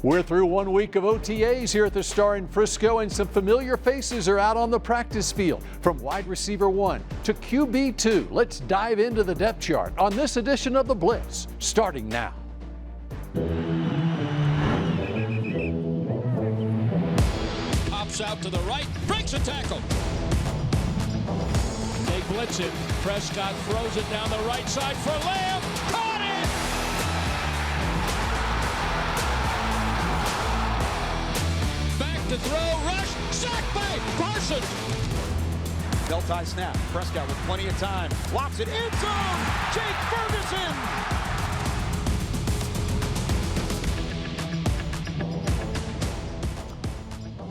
We're through 1 week of OTAs here at the Star in Frisco, and some familiar faces are out on the practice field. From wide receiver 1 to QB 2, let's dive into the depth chart on this edition of the Blitz, starting now. Pops out to the right, breaks a tackle. They blitz it. Prescott throws it down the right side for Lamb. Caught it! To throw, rush, sacked by Parsons. Belt-tie snap. Prescott with plenty of time. Lobs it in zone. Jake Ferguson.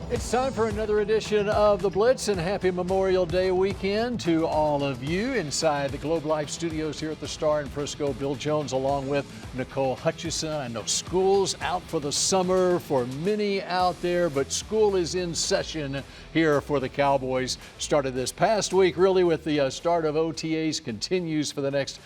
It's time for another edition of the Blitz, and happy Memorial Day weekend to all of you inside the Globe Life studios here at the Star in Frisco. Bill Jones along with Nicole Hutchison. I know school's out for the summer for many out there, but school is in session here for the Cowboys. Started this past week really with the start of OTAs, continues for the next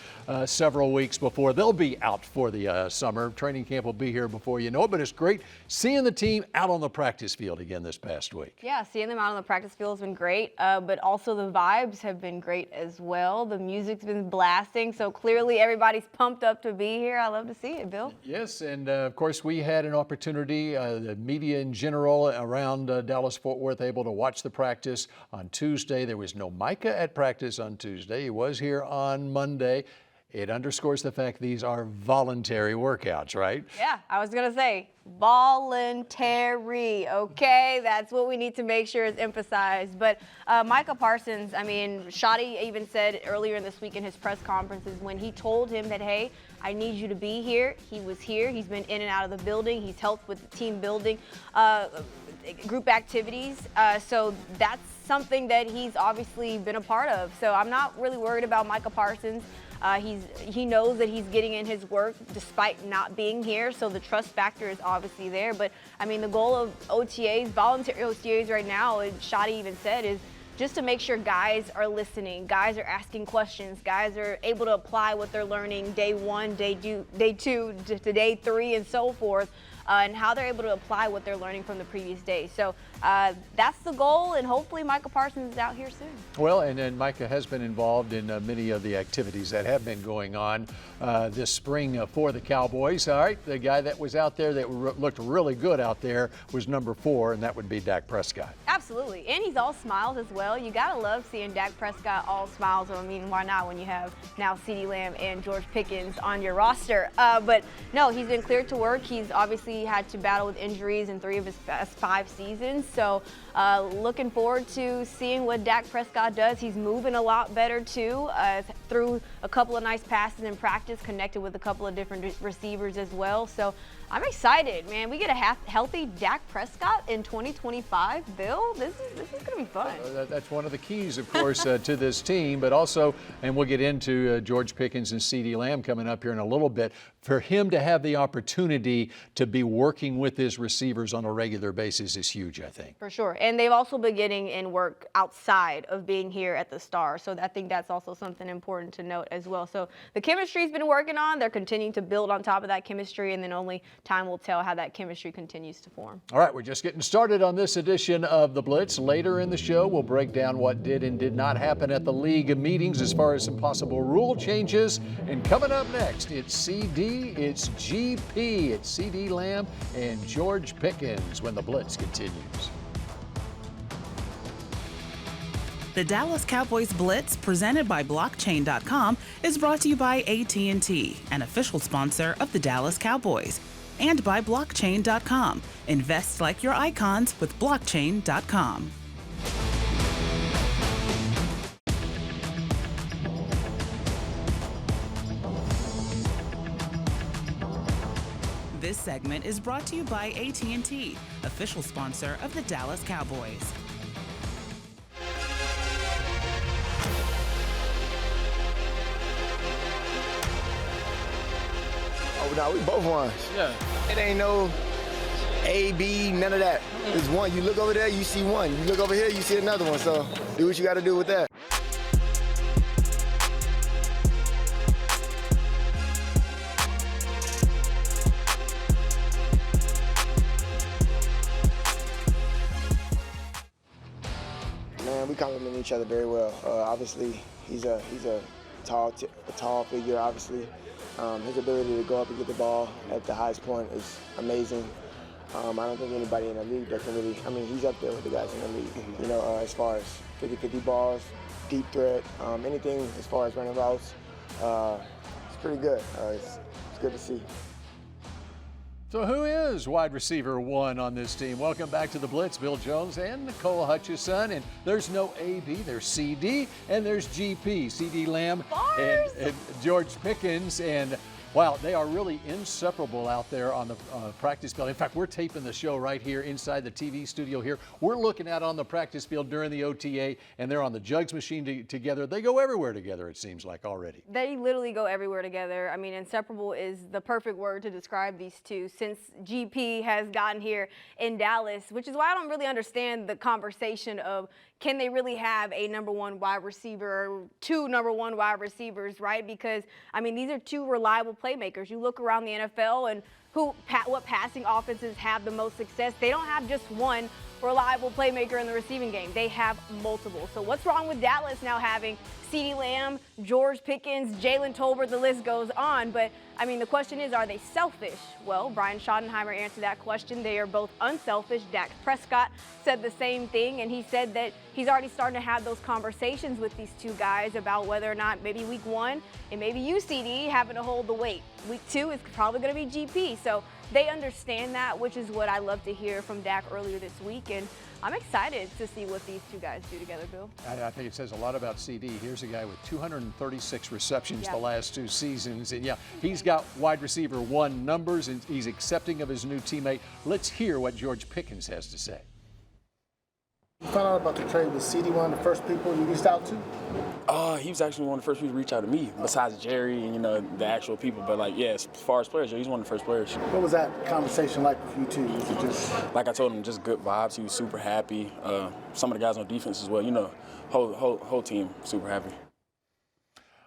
several weeks before they'll be out for the summer. Training camp will be here before you know it, but it's great seeing the team out on the practice field again this past week. Yeah, seeing them out on the practice field has been great, but also the vibes have been great as well. The music's been blasting, so clearly everybody's pumped up to be here. I love to see it, Bill. Yes, and of course we had an opportunity, the media in general around Dallas-Fort Worth, able to watch the practice on Tuesday. There was no Micah at practice on Tuesday. He was here on Monday. It underscores the fact these are voluntary workouts, right? Yeah, I was going to say voluntary, okay? That's what we need to make sure is emphasized. But Micah Parsons, I mean, Schotty even said earlier in this week in his press conferences when he told him that, hey, I need you to be here. He was here. He's been in and out of the building. He's helped with the team building, group activities. So that's something that he's obviously been a part of. So I'm not really worried about Micah Parsons. He knows that he's getting in his work despite not being here, so the trust factor is obviously there. But, I mean, the goal of OTAs, voluntary OTAs right now, and Schotty even said, is just to make sure guys are listening, guys are asking questions, guys are able to apply what they're learning day 1, day 2 to day 3 and so forth. And how they're able to apply what they're learning from the previous day. So that's the goal, and hopefully Micah Parsons is out here soon. Well, and Micah has been involved in many of the activities that have been going on this spring for the Cowboys. All right, the guy that was out there that looked really good out there was number 4, and that would be Dak Prescott. Absolutely, and he's all smiles as well. You gotta love seeing Dak Prescott all smiles. I mean, why not when you have now CeeDee Lamb and George Pickens on your roster? But no, he's been cleared to work. He's obviously had to battle with injuries in 3 of his past 5 seasons. So looking forward to seeing what Dak Prescott does. He's moving a lot better too, through a couple of nice passes in practice, connected with a couple of different receivers as well. So I'm excited, man. We get a healthy Dak Prescott in 2025. Bill, this is going to be fun. That's one of the keys, of course, to this team, but also, and we'll get into George Pickens and CeeDee Lamb coming up here in a little bit, for him to have the opportunity to be working with his receivers on a regular basis is huge, I think. For sure. And they've also been getting in work outside of being here at the Star. So I think that's also something important to note as well. So the chemistry's been working on. They're continuing to build on top of that chemistry, and then only time will tell how that chemistry continues to form. All right, we're just getting started on this edition of The Blitz. Later in the show, we'll break down what did and did not happen at the league meetings as far as some possible rule changes. And coming up next, it's CD, it's GP, it's CeeDee Lamb and George Pickens when the Blitz continues. The Dallas Cowboys Blitz, presented by Blockchain.com, is brought to you by AT&T, an official sponsor of the Dallas Cowboys, and by Blockchain.com. Invest like your icons with Blockchain.com. This segment is brought to you by AT&T, official sponsor of the Dallas Cowboys. Oh, no, we both ones. Yeah. It ain't no A, B, none of that. It's one. You look over there, you see one. You look over here, you see another one. So do what you got to do with that. Man, we complement each other very well. Obviously, he's a tall figure, obviously. His ability to go up and get the ball at the highest point is amazing. I don't think anybody in the league that can really, he's up there with the guys in the league, as far as 50-50 balls, deep threat, anything as far as running routes. It's pretty good. It's good to see. So who is wide receiver 1 on this team? Welcome back to the Blitz. Bill Jones and Nicole Hutchison. And there's no AB, there's CD, and there's GP. CD Lamb and George Pickens. And wow, they are really inseparable out there on the practice field. In fact, we're taping the show right here inside the TV studio here. We're looking out on the practice field during the OTA, and they're on the jugs machine together. They go everywhere together, it seems like, already. They literally go everywhere together. I mean, inseparable is the perfect word to describe these two since GP has gotten here in Dallas, which is why I don't really understand the conversation of can they really have a number 1 wide receiver or 2 number 1 wide receivers, right? Because, these are 2 reliable playmakers. You look around the NFL and what passing offenses have the most success. They don't have just one reliable playmaker in the receiving game. They have multiple. So what's wrong with Dallas now having CeeDee Lamb, George Pickens, Jalen Tolbert, the list goes on. But, the question is, are they selfish? Well, Brian Schottenheimer answered that question. They are both unselfish. Dak Prescott said the same thing, and he said that he's already starting to have those conversations with these 2 guys about whether or not maybe week 1 and maybe you, CD, having to hold the weight. Week 2 is probably going to be GP. So they understand that, which is what I love to hear from Dak earlier this week. And I'm excited to see what these 2 guys do together, Bill. I think it says a lot about CD. Here's a guy with 236 receptions the last 2 seasons. And, he's got wide receiver 1 numbers, and he's accepting of his new teammate. Let's hear what George Pickens has to say. You found out about the trade with CD, one of the first people you reached out to? He was actually one of the first people to reach out to me, besides Jerry and, the actual people. But, as far as players, he's one of the first players. What was that conversation like with you two? Was it just... Like I told him, just good vibes. He was super happy. Some of the guys on defense as well, whole team super happy.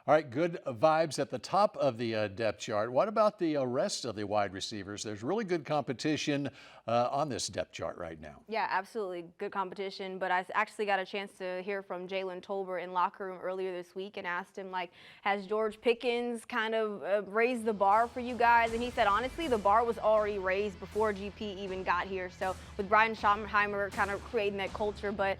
All right, good vibes at the top of the depth chart. What about the rest of the wide receivers? There's really good competition on this depth chart right now. Yeah, absolutely good competition. But I actually got a chance to hear from Jalen Tolbert in locker room earlier this week and asked him, has George Pickens kind of raised the bar for you guys? And he said, honestly, the bar was already raised before GP even got here. So with Brian Schottenheimer kind of creating that culture. But,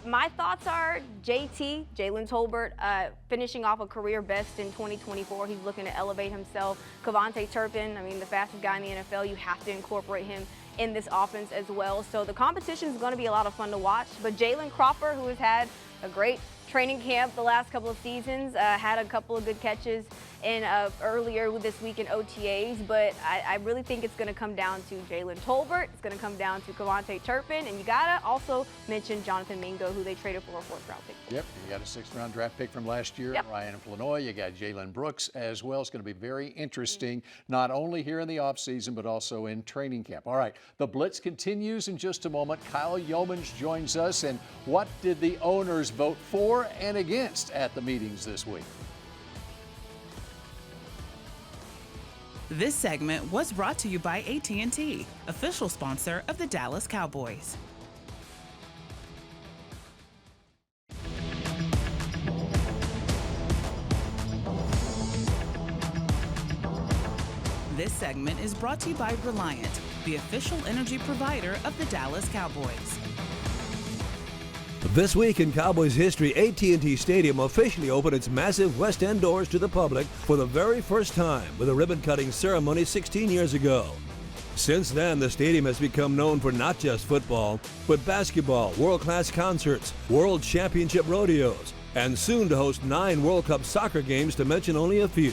my thoughts are JT, Jalen Tolbert, finishing off a career best in 2024. He's looking to elevate himself. Kevontae Turpin, the fastest guy in the NFL. You have to incorporate him in this offense as well. So the competition is going to be a lot of fun to watch. But Jalen Crawford, who has had a great training camp the last couple of seasons, had a couple of good catches in earlier this week in OTAs, but I really think it's going to come down to Jalen Tolbert. It's going to come down to Kevontae Turpin, and you got to also mention Jonathan Mingo, who they traded for a 4th-round pick. Yep, you got a 6th-round draft pick from last year, Ryan Flanoy. You got Jalen Brooks as well. It's going to be very interesting, not only here in the offseason, but also in training camp. All right, the Blitz continues in just a moment. Kyle Youmans joins us, and what did the owners vote for and against at the meetings this week? This segment was brought to you by AT&T, official sponsor of the Dallas Cowboys. This segment is brought to you by Reliant, the official energy provider of the Dallas Cowboys. This week in Cowboys history, AT&T Stadium officially opened its massive West End doors to the public for the very first time with a ribbon-cutting ceremony 16 years ago. Since then, the stadium has become known for not just football, but basketball, world-class concerts, world championship rodeos, and soon to host 9 World Cup soccer games, to mention only a few.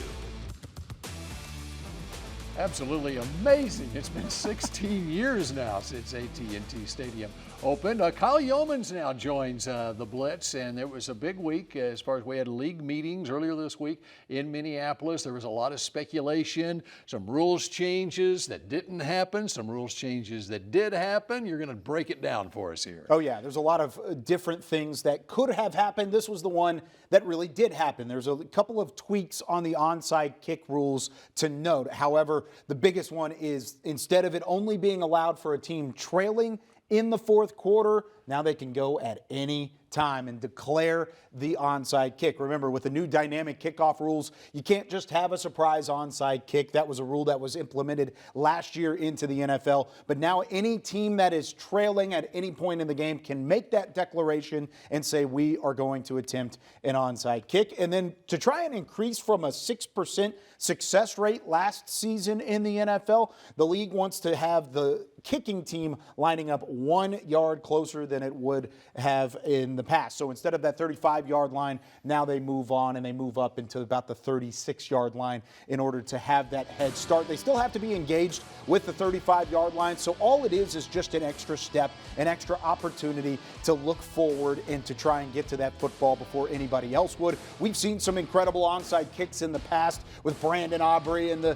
Absolutely amazing. It's been 16 years now since AT&T Stadium opened. Kyle Youmans now joins the Blitz, and it was a big week as far as we had league meetings earlier this week in Minneapolis. There was a lot of speculation, some rules changes that didn't happen, some rules changes that did happen. You're going to break it down for us here. Oh, yeah. There's a lot of different things that could have happened. This was the one that really did happen. There's a couple of tweaks on the onside kick rules to note. However, the biggest one is instead of it only being allowed for a team trailing in the fourth quarter, Now they can go at any time and declare the onside kick. Remember, with the new dynamic kickoff rules, you can't just have a surprise onside kick. That was a rule that was implemented last year into the NFL. But now any team that is trailing at any point in the game can make that declaration and say, we are going to attempt an onside kick. And then to try and increase from a 6% success rate last season in the NFL, the league wants to have the kicking team lining up 1 yard closer than it would have in the past. So instead of that 35-yard line, now they move on and they move up into about the 36-yard line in order to have that head start. They still have to be engaged with the 35-yard line. So all it is just an extra step, an extra opportunity to look forward and to try and get to that football before anybody else would. We've seen some incredible onside kicks in the past with Brandon Aubrey and the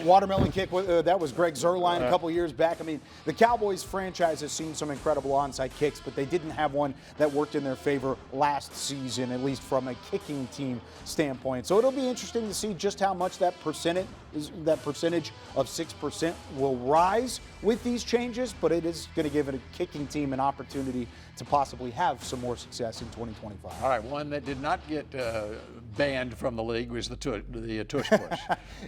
watermelon kick. That was Greg Zuerlein a couple years back. I mean, the Cowboys franchise has seen some incredible onside kicks, but they didn't have one that worked in their favor last season, at least from a kicking team standpoint. So it'll be interesting to see just how much that percentage of 6% will rise with these changes, but it is going to give a kicking team an opportunity to possibly have some more success in 2025. All right, one that did not get banned from the league was the tush push.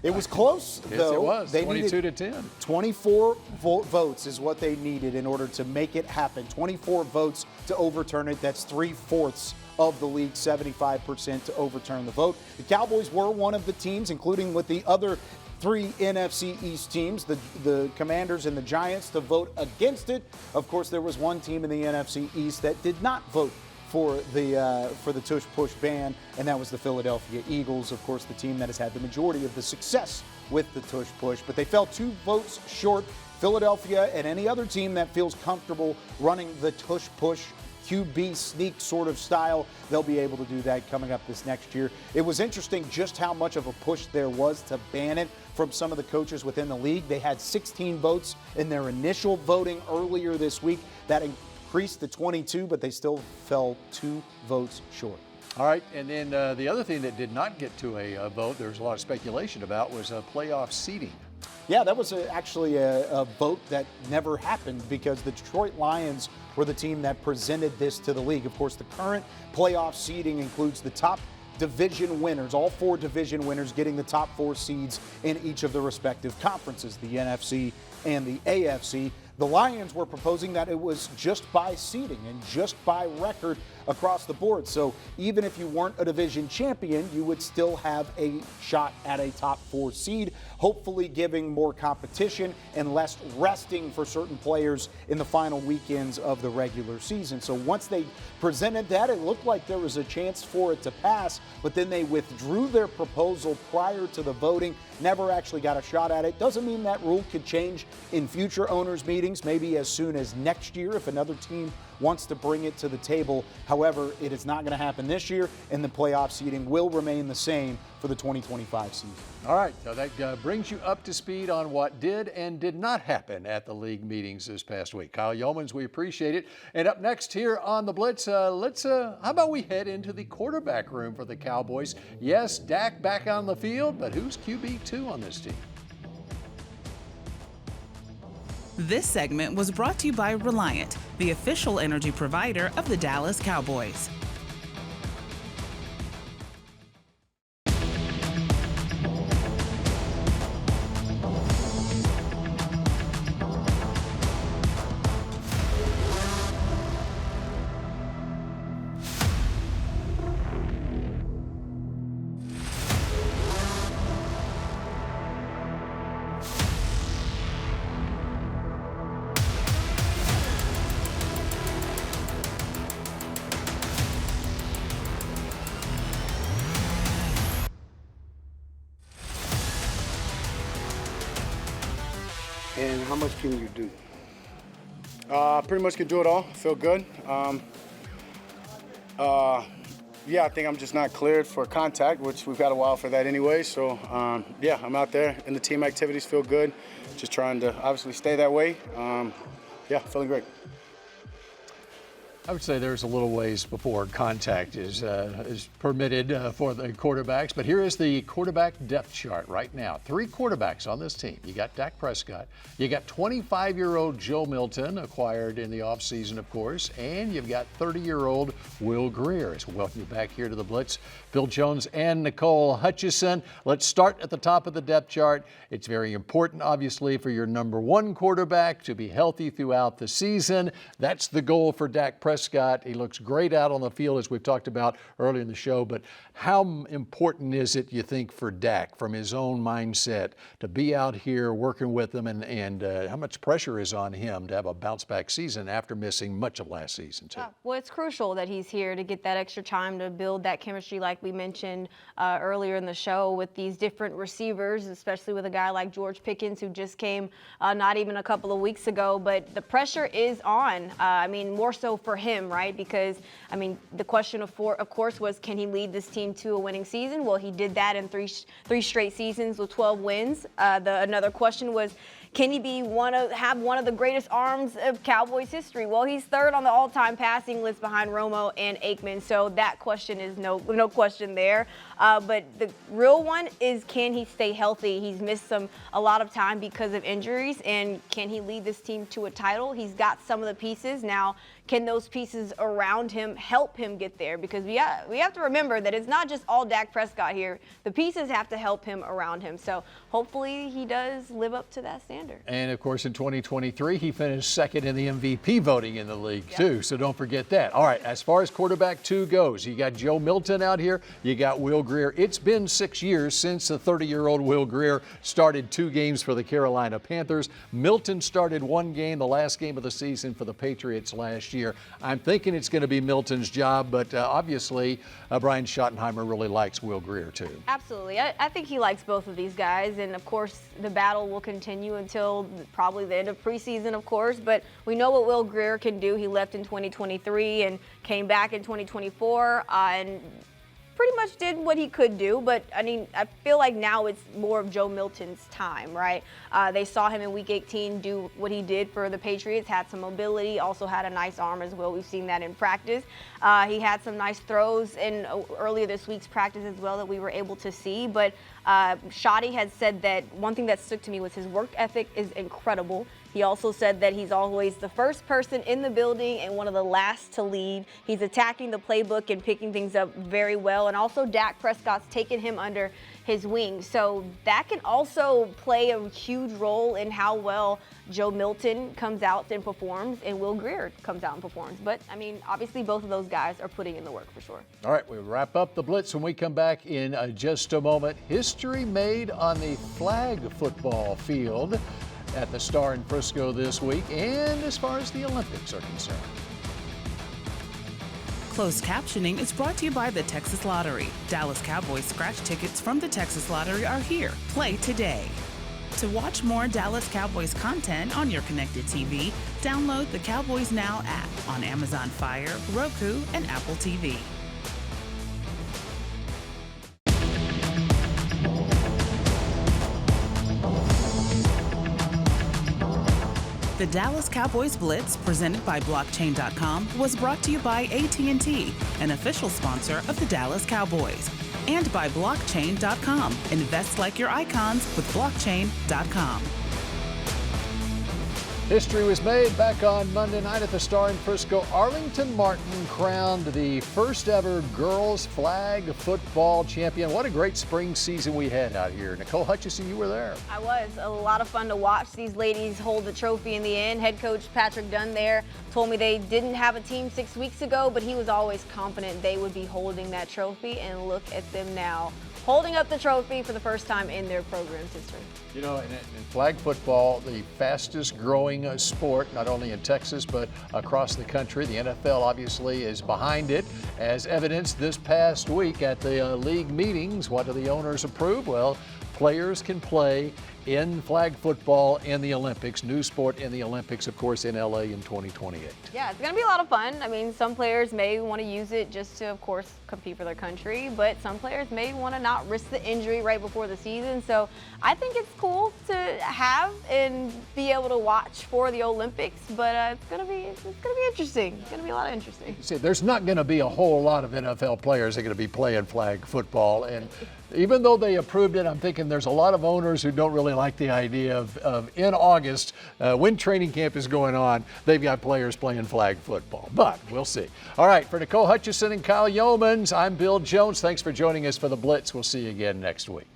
It was close, yes, though. It was, they 22-10. 24 votes is what they needed in order to make it happen. 24 votes to overturn it. That's 3/4 of the league, 75% to overturn the vote. The Cowboys were one of the teams, including with the other 3 NFC East teams, the Commanders and the Giants, to vote against it. Of course, there was one team in the NFC East that did not vote for the tush push ban, and that was the Philadelphia Eagles, of course, the team that has had the majority of the success with the tush push. But they fell 2 votes short. Philadelphia and any other team that feels comfortable running the tush push QB sneak sort of style, they'll be able to do that coming up this next year. It was interesting just how much of a push there was to ban it from some of the coaches within the league. They had 16 votes in their initial voting earlier this week. That increased to 22, but they still fell 2 votes short. All right, and then the other thing that did not get to a vote, there was a lot of speculation about, was playoff seeding. Yeah, that was actually a vote that never happened because the Detroit Lions were the team that presented this to the league. Of course, the current playoff seeding includes the top division winners, all 4 division winners getting the top 4 seeds in each of the respective conferences, the NFC and the AFC. The Lions were proposing that it was just by seeding and just by record across the board. So even if you weren't a division champion, you would still have a shot at a top 4 seed, hopefully giving more competition and less resting for certain players in the final weekends of the regular season. So once they presented that, it looked like there was a chance for it to pass, but then they withdrew their proposal prior to the voting, never actually got a shot at it. Doesn't mean that rule could change in future owners' meetings, maybe as soon as next year if another team wants to bring it to the table. However, it is not going to happen this year, and the playoff seeding will remain the same for the 2025 season. All right, so that brings you up to speed on what did and did not happen at the league meetings this past week. Kyle Youmans, we appreciate it. And up next here on the Blitz, how about we head into the quarterback room for the Cowboys? Yes, Dak back on the field, but who's QB2 on this team? This segment was brought to you by Reliant, the official energy provider of the Dallas Cowboys. And how much can you do? Pretty much can do it all. Feel good. Yeah, I think I'm just not cleared for contact, which we've got a while for that anyway. So, yeah, I'm out there, and the team activities feel good. Just trying to obviously stay that way. Yeah, feeling great. I would say there's a little ways before contact is permitted for the quarterbacks. But here is the quarterback depth chart right now. 3 quarterbacks on this team. You got Dak Prescott. You got 25-year-old Joe Milton, acquired in the offseason, of course. And you've got 30-year-old Will Grier. So welcome you back here to the Blitz. Bill Jones and Nicole Hutchison. Let's start at the top of the depth chart. It's very important, obviously, for your number 1 quarterback to be healthy throughout the season. That's the goal for Dak Prescott. He looks great out on the field, as we've talked about earlier in the show. But how important is it, you think, for Dak, from his own mindset, to be out here working with them, and how much pressure is on him to have a bounce-back season after missing much of last season, too? Well, it's crucial that he's here to get that extra time to build that chemistry, like we mentioned earlier in the show, with these different receivers, especially with a guy like George Pickens, who just came not even a couple of weeks ago. But the pressure is on. I mean, more so for him, right? Because, I mean, the question of course was, can he lead this team to a winning season? Well, he did that in three straight seasons with 12 wins. Another question was, can he have one of the greatest arms of Cowboys history? Well, he's 3rd on the all-time passing list behind Romo and Aikman, so that question is no question there. But the real one is, can he stay healthy? He's missed a lot of time because of injuries, and can he lead this team to a title? He's got some of the pieces. Now, can those pieces around him help him get there? Because we have to remember that it's not just all Dak Prescott here. The pieces have to help him around him. So hopefully he does live up to that standard. And, of course, in 2023, he finished 2nd in the MVP voting in the league, too. So don't forget that. All right, as far as quarterback 2 goes, you got Joe Milton out here. You got Will Grier. It's been 6 years since the 30-year-old Will Grier started 2 games for the Carolina Panthers. Milton started 1 game, the last game of the season for the Patriots last year. I'm thinking it's going to be Milton's job, but obviously Brian Schottenheimer really likes Will Grier, too. Absolutely. I think he likes both of these guys, and of course the battle will continue until probably the end of preseason, of course, but we know what Will Grier can do. He left in 2023 and came back in 2024 and pretty much did what he could do. But I mean, I feel like now it's more of Joe Milton's time, right? They saw him in week 18 do what he did for the Patriots, had some mobility, also had a nice arm as well. We've seen that in practice. He had some nice throws in earlier this week's practice as well that we were able to see. But Schotty had said that one thing that stuck to me was his work ethic is incredible. He also said that he's always the first person in the building and one of the last to lead. He's attacking the playbook and picking things up very well. And also Dak Prescott's taken him under his wing. So that can also play a huge role in how well Joe Milton comes out and performs and Will Grier comes out and performs. But, I mean, obviously both of those guys are putting in the work for sure. All right, we'll wrap up the Blitz when we come back in just a moment. History made on the flag football field at the Star in Frisco this week, and as far as the Olympics are concerned. Closed captioning is brought to you by the Texas Lottery. Dallas Cowboys scratch tickets from the Texas Lottery are here. Play today. To watch more Dallas Cowboys content on your connected TV, download the Cowboys Now app on Amazon Fire, Roku, and Apple TV. The Dallas Cowboys Blitz, presented by Blockchain.com, was brought to you by AT&T, an official sponsor of the Dallas Cowboys, and by Blockchain.com. Invest like your icons with Blockchain.com. History was made back on Monday night at the Star in Frisco. Arlington Martin crowned the first ever girls flag football champion. What a great spring season we had out here. Nicole Hutchison, you were there. I was. A lot of fun to watch these ladies hold the trophy in the end. Head coach Patrick Dunn there told me they didn't have a team 6 weeks ago, but he was always confident they would be holding that trophy, and look at them now, holding up the trophy for the first time in their program's history. You know, in flag football, the fastest growing sport, not only in Texas, but across the country. The NFL obviously is behind it, as evidenced this past week at the league meetings. What do the owners approve? Well, players can play in flag football in the Olympics, new sport in the Olympics, of course, in LA in 2028. Yeah, it's going to be a lot of fun. I mean, some players may want to use it just to, of course, compete for their country, but some players may want to not risk the injury right before the season. So I think it's cool to have and be able to watch for the Olympics, but it's going to be interesting. It's going to be a lot of interesting. See, there's not going to be a whole lot of NFL players that are going to be playing flag football, and even though they approved it, I'm thinking there's a lot of owners who don't really like the idea of in August, when training camp is going on, they've got players playing flag football. But we'll see. All right, for Nicole Hutchison and Kyle Youmans, I'm Bill Jones. Thanks for joining us for the Blitz. We'll see you again next week.